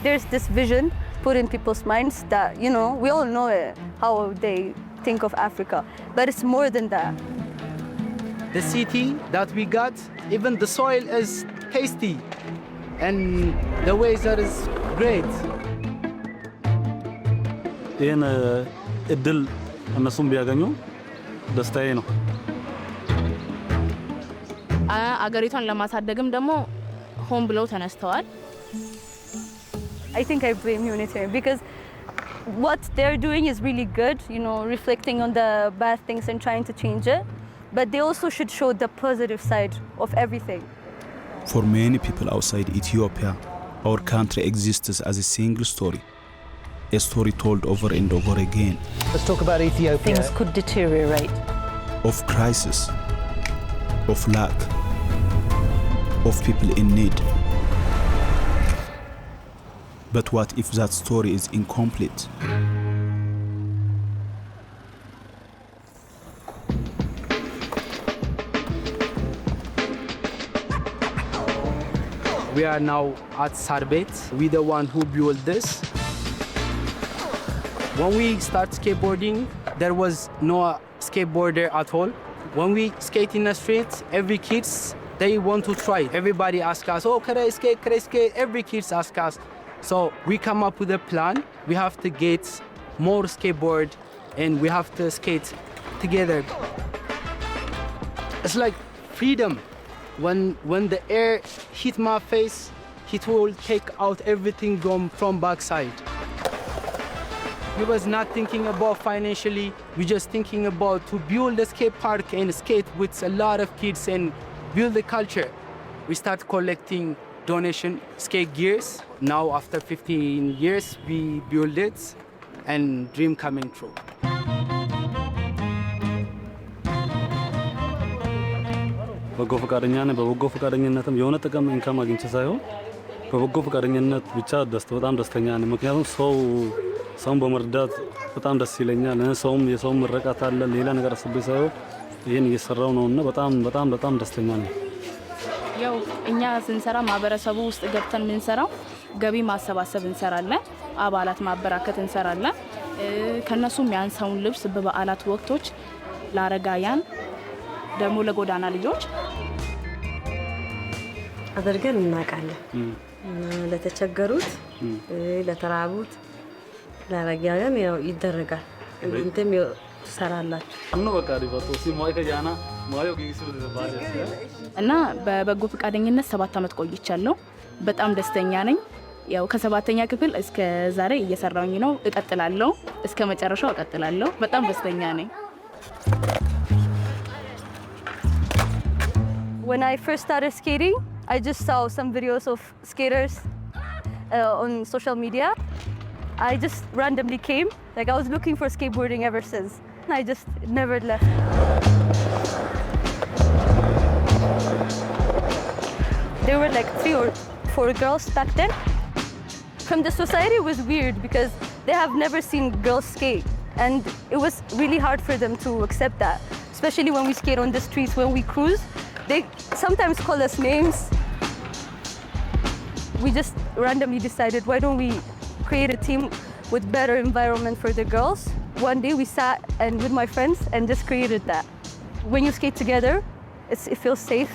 there's this vision put in people's minds that, you know, we all know it, how they think of Africa, but it's more than that. The city that we got, even the soil is tasty and the weather is great. ይህን እድል እነሱም ቢያገኙ ደስታዬ ነው። አገሪቷን ለማሳደግም ደግሞ ሆን ብለው ተነስተዋል። I think I blame Unitarian because what they're doing is really good, you know, reflecting on the bad things and trying to change it. But they also should show the positive side of everything. For many people outside Ethiopia, our country exists as a single story. A story told over and over again. Let's talk about Ethiopia. Things could deteriorate. Of crisis, of lack, of people in need. But what if that story is incomplete? We are now at Sarbet. We the one who built this. When we start skateboarding, there was no skateboarder at all. When we skate in the street, every kids, they want to try. Everybody asks us, oh, can I skate, can I skate? Every kids ask us. So we come up with a plan. We have to get more skateboard and we have to skate together. It's like freedom. When the air hit my face, it will take out everything from backside. We was not thinking about financially. We just thinking about to build a skate park and skate with a lot of kids and build the culture. We start collecting donation skate gears. Now after 15 years, we build it and dream coming true. በጎ ፈቃደኛ ነኝ። በበጎ ፈቃደኝነትም የሆነ ጥቅም ኢንካም አግኝቼ ሳይሆን በበጎ ፈቃደኝነት ብቻ በጣም ደስተኛ ነኝ። ምክንያቱም ሰውን በመርዳት በጣም ደስ ይለኛል። ሰውም የሰው ምርቃት አለ ሌላ ነገር አስቤ ሳይሆን ይሄን እየሰራው ነውና በጣም ደስተኛ ነኝ። ያው እኛ ስንሰራ ማህበረሰቡ ውስጥ ገብተን የምንሰራው ገቢ ማሰባሰብ እንሰራለን፣ አባላት ማበራከት እንሰራለን። ከነሱ የሚያንሰውን ልብስ በበዓላት ወቅቶች ለአረጋውያን ደግሞ ለጎዳና ልጆች አድርገን እናቃለን። ለተቸገሩት፣ ለተራቡት፣ ለአረጋውያን ያው ይደረጋል። እንተም ትሰራላችሁ ነው በቃ ሪፖርት ሲሞይ ከያና ማዮ ጊዜ ባለ እና በበጎ ፈቃደኝነት 7 አመት ቆይቻለሁ። በጣም ደስተኛ ነኝ። ያው ከ7ኛ ክፍል እስከ ዛሬ እየሰራሁኝ ነው። እቀጥላለሁ፣ እስከ መጨረሻው እቀጥላለሁ። በጣም ደስተኛ ነኝ። When I first started skating, I just saw some videos of skaters on social media. I just randomly came. Like I was looking for skateboarding ever since. I just never left. There were like 3 or 4 girls back then. From the society, it was weird because they have never seen girls skate. And it was really hard for them to accept that. Especially when we skate on the streets, when we cruise. They sometimes call us names. We just randomly decided, why don't we create a team with better environment for the girls? One day we sat and with my friends and just created that. When you skate together, it feels safe.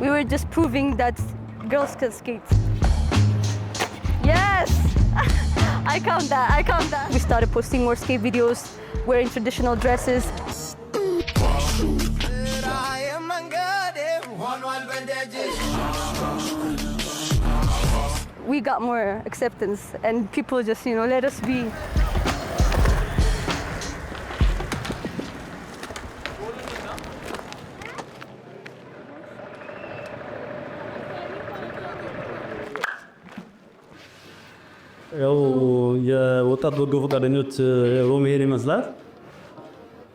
We were just proving that girls can skate. Yes! I count that. We started posting more skate videos, wearing traditional dresses. We got more acceptance and people just, you know, let us be. ያው የወጣት በጎ ፈቃደኞች ሮሜሄድ ይመስላል።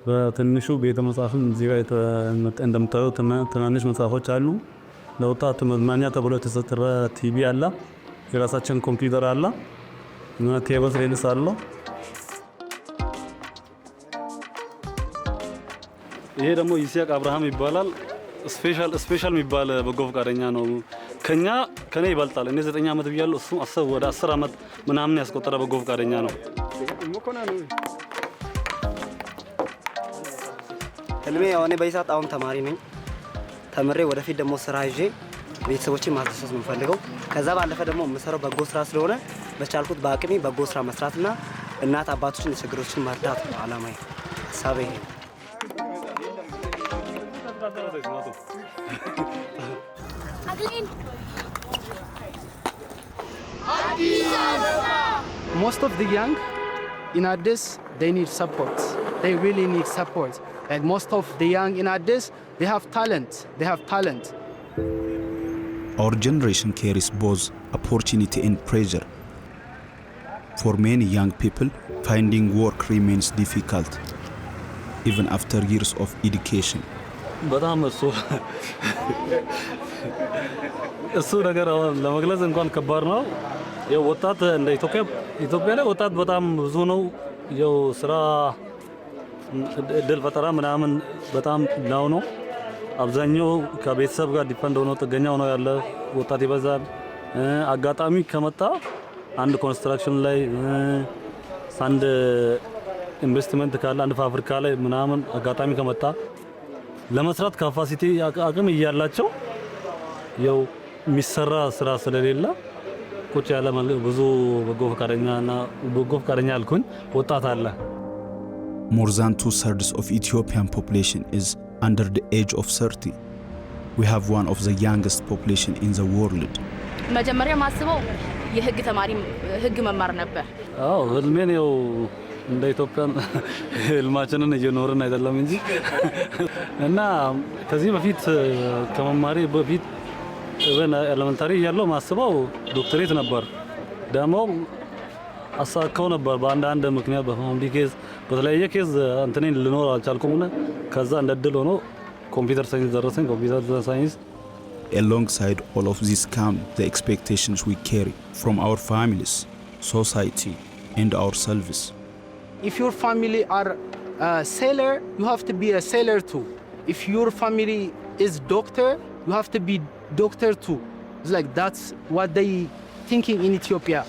በትንሹ ቤተ መጻሕፍት እዚህ ጋር እንደምታዩት ትናንሽ መጽሐፎች አሉ። ለወጣት መዝናኛ ተብሎ የተሰጠረ ቲቪ አለ። የራሳችን ኮምፒውተር አለ እና ቴብል ቴኒስ አለ። ይሄ ደግሞ ይስሐቅ አብርሃም ይባላል። ስፔሻል የሚባል በጎ ፈቃደኛ ነው። ከኔ ይበልጣል። እኔ 9 ዓመት ብያለሁ። እሱ ወደ 10 ዓመት ምናምን ያስቆጠረ በጎ ፈቃደኛ ነው። ህልሜ ያው እኔ በዚህ ሰዓት አሁን ተማሪ ነኝ። ተምሬ ወደፊት ደግሞ ስራ ይዤ ቤተሰቦችን ማስደሰት ነው የምፈልገው። ከዛ ባለፈ ደግሞ የምሰራው በጎ ስራ ስለሆነ በቻልኩት በአቅሜ በጎ ስራ መስራትና እናት አባቶችን ችግሮችን መርዳት ነው አላማዬ፣ ሀሳቤ ይሄ። Most of the young in Addis, they need support. They really need support. And most of the young in Addis, they have talent. They have talent. Our generation carries both opportunity and pressure. For many young people, finding work remains difficult, even after years of education. በጣም እሱ ነገር ለመግለጽ እንኳን ከባድ ነው። ያው ወጣት እንደ ኢትዮጵያ ላይ ወጣት በጣም ብዙ ነው። ያው ስራ እድል ፈጠራ ምናምን በጣም ላው ነው። አብዛኛው ከቤተሰብ ጋር ዲፔንድ ሆኖ ጥገኛ ሆኖ ያለ ወጣት ይበዛል። አጋጣሚ ከመጣ አንድ ኮንስትራክሽን ላይ አንድ ኢንቨስትመንት ካለ አንድ ፋብሪካ ላይ ምናምን አጋጣሚ ከመጣ ለመስራት ካፓሲቲ አቅም እያላቸው ያው የሚሰራ ስራ ስለሌለ ቁጭ ያለ ብዙ በጎ ፈቃደኛ አልኩኝ ወጣት አለ። More than 2/3 of Ethiopian population is under the age of 30. We have one of the youngest population in the world. መጀመሪያ ማስበው የህግ ተማሪ ህግ መማር ነበር። አዎ ህልሜን ያው እንደ ኢትዮጵያን ህልማችንን እየኖርን አይደለም እንጂ እና ከዚህ በፊት ከመማሪ በፊት ኤሌመንታሪ ያለው ማስበው ዶክተሬት ነበር። ደግሞ አሳካው ነበር በአንድ ምክንያት በፋሚሊ ኬዝ በተለያየ ኬዝ እንትኔን ልኖር አልቻልኩም። ከዛ እንደድል ሆኖ ኮምፒውተር ሳይንስ ደረሰኝ። ኮምፒውተር ሳይንስ Alongside all of this come the expectations we carry from our families, society, and ourselves. If your family are a sailor, you have to be a sailor too. If your family is doctor, you have to be doctor too. It's like that's what they thinking in Ethiopia.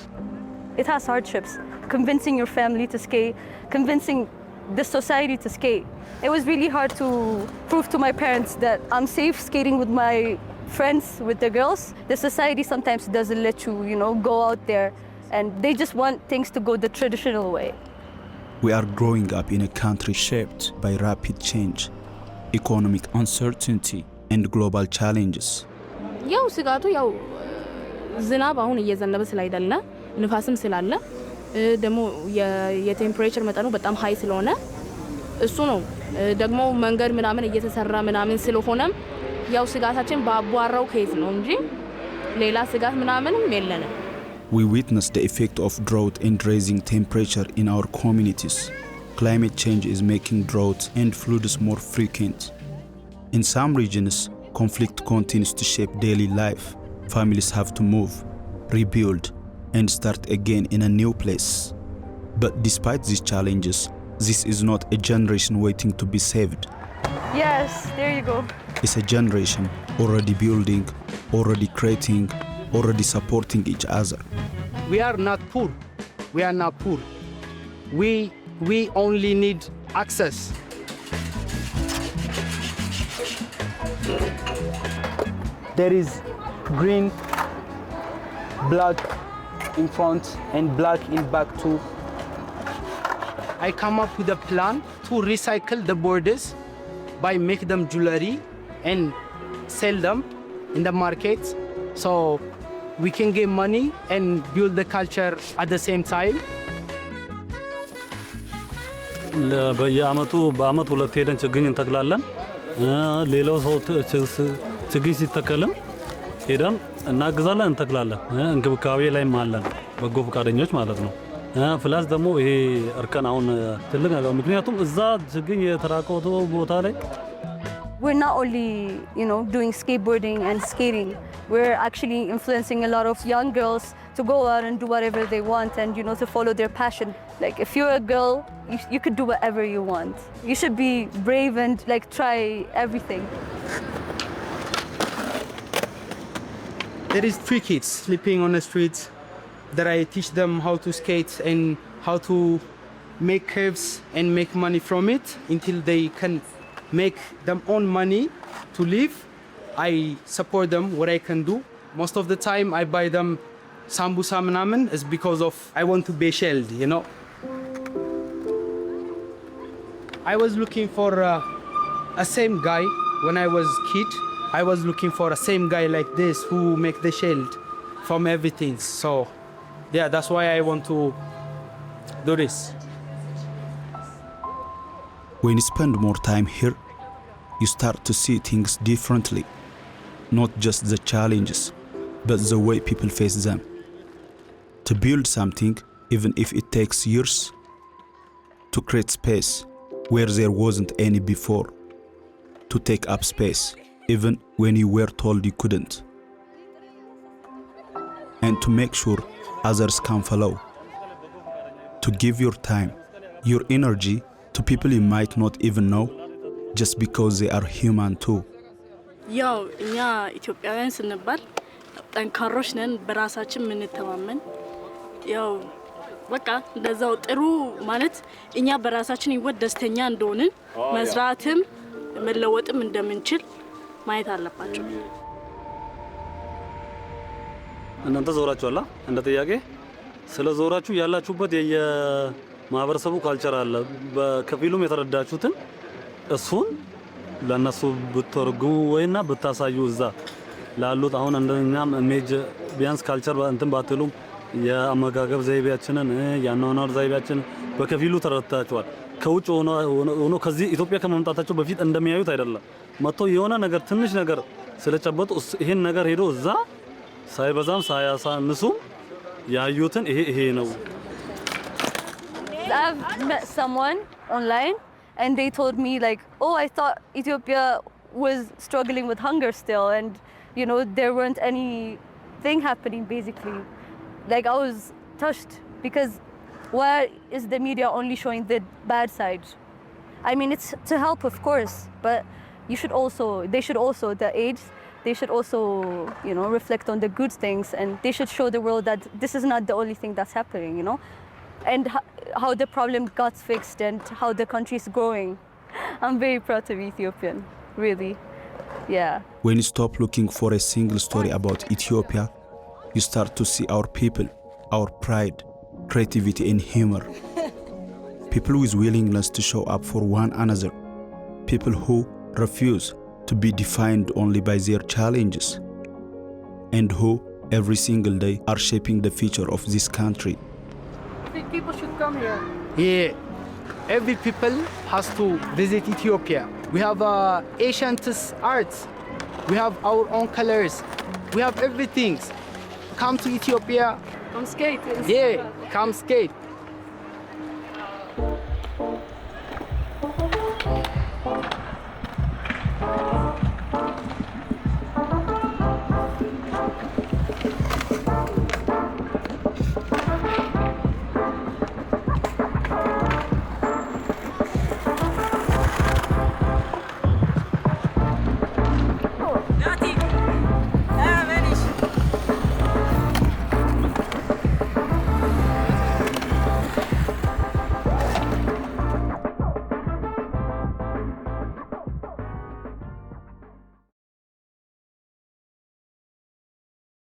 It has hardships. Convincing your family to skate, convincing the society to skate. It was really hard to prove to my parents that I'm safe skating with my friends, with the girls. The society sometimes doesn't let you, go out there, and they just want things to go the traditional way. We are growing up in a country shaped by rapid change, economic uncertainty, and global challenges. ያው ስጋቱ ያው ዝናብ አሁን እየዘነበ ስላይደለ ንፋስም ስላለ ደግሞ የቴምፕሬቸር መጠኑ በጣም ሃይ ስለሆነ እሱ ነው። ደግሞ መንገድ ምናምን እየተሰራ ምናምን ስለሆነም ያው ስጋታችን በአቧራው ኬዝ ነው እንጂ ሌላ ስጋት ምናምንም የለንም። We witness the effect of drought and rising temperature in our communities. Climate change is making drought and floods more frequent. In some regions, conflict continues to shape daily life. Families have to move, rebuild, and start again in a new place. But despite these challenges, this is not a generation waiting to be saved. Yes, there you go. It's a generation already building, already creating, already supporting each other. We are not poor. We are not poor. We only need access. There is green, black in front and black in back too. I come up with a plan to recycle the borders by make them jewelry and sell them in the market, so we can get money and build the culture at the same time. በአመት ሁለት ሄደን ችግኝ እንተክላለን። ሌላው ሰው ችግኝ ሲተከልም ሄደን እናግዛለን፣ እንተክላለን። እንክብካቤ ላይም አለን በጎ ፈቃደኞች ማለት ነው። ፍላስ ደግሞ ይሄ እርከን አሁን ትልቅ ነገር ምክንያቱም እዛ ችግኝ የተራቆተው ቦታ ላይ We're not only, doing skateboarding and skating. We're actually influencing a lot of young girls to go out and do whatever they want and, to follow their passion. Like, if you're a girl, you could do whatever you want. You should be brave and, try everything. There is 3 kids sleeping on the streets that I teach them how to skate and how to make curves and make money from it until they can make their own money to live. I support them what I can do. Most of the time I buy them sambusa manamen is because of I want to be shelled, you know. I was looking for a same guy when I was kid. I was looking for a same guy like this who make the shield from everything. So yeah, that's why I want to do this. When you spend more time here, you start to see things differently. Not just the challenges, but the way people face them. To build something, even if it takes years, to create space where there wasn't any before, to take up space even when you were told you couldn't, and to make sure others can follow, to give your time, your energy to people you might not even know, just because they are human too. ያው እኛ ኢትዮጵያውያን ስንባል ጠንካሮች ነን፣ በራሳችን የምንተማመን ያው በቃ እንደዛው ጥሩ ማለት እኛ በራሳችን ህይወት ደስተኛ እንደሆንን መስራትም መለወጥም እንደምንችል ማየት አለባቸው። እናንተ ዞራችኋል እንደ ጥያቄ ስለ ዞራችሁ ያላችሁበት የማህበረሰቡ ካልቸር አለ በከፊሉም የተረዳችሁትን እሱን ለነሱ ብትተርጉሙ ወይና ብታሳዩ እዛ ላሉት አሁን እንደኛም ኢሜጅ ቢያንስ ካልቸር እንትን ባትሉም የአመጋገብ ዘይቤያችንን ያኗኗር ዘይቤያችን በከፊሉ ተረድታችኋል። ከውጭ ሆኖ ከዚህ ኢትዮጵያ ከመምጣታቸው በፊት እንደሚያዩት አይደለም። መጥቶ የሆነ ነገር ትንሽ ነገር ስለጨበጡ ይሄን ነገር ሄዶ እዛ ሳይበዛም ሳያሳንሱም ያዩትን ይሄ ነው። I've met someone online and they told me like, oh, I thought Ethiopia was struggling with hunger still and you know there weren't anything happening basically. Like I was touched because why is the media only showing the bad side? I mean it's to help of course, but they should also the aides, they should also, you know, reflect on the good things and they should show the world that this is not the only thing that's happening, you know, and how the problem got fixed and how the country is growing. I'm very proud to be Ethiopian, really, yeah. When you stop looking for a single story about Ethiopia, you start to see our people, our pride, creativity and humor. People with willingness to show up for one another. People who refuse to be defined only by their challenges. And who, every single day, are shaping the future of this country. I think people should come here. Yeah. Every people has to visit Ethiopia. We have ancient arts. We have our own colors. We have everything. Come to Ethiopia. Come skate. Yeah, come skate.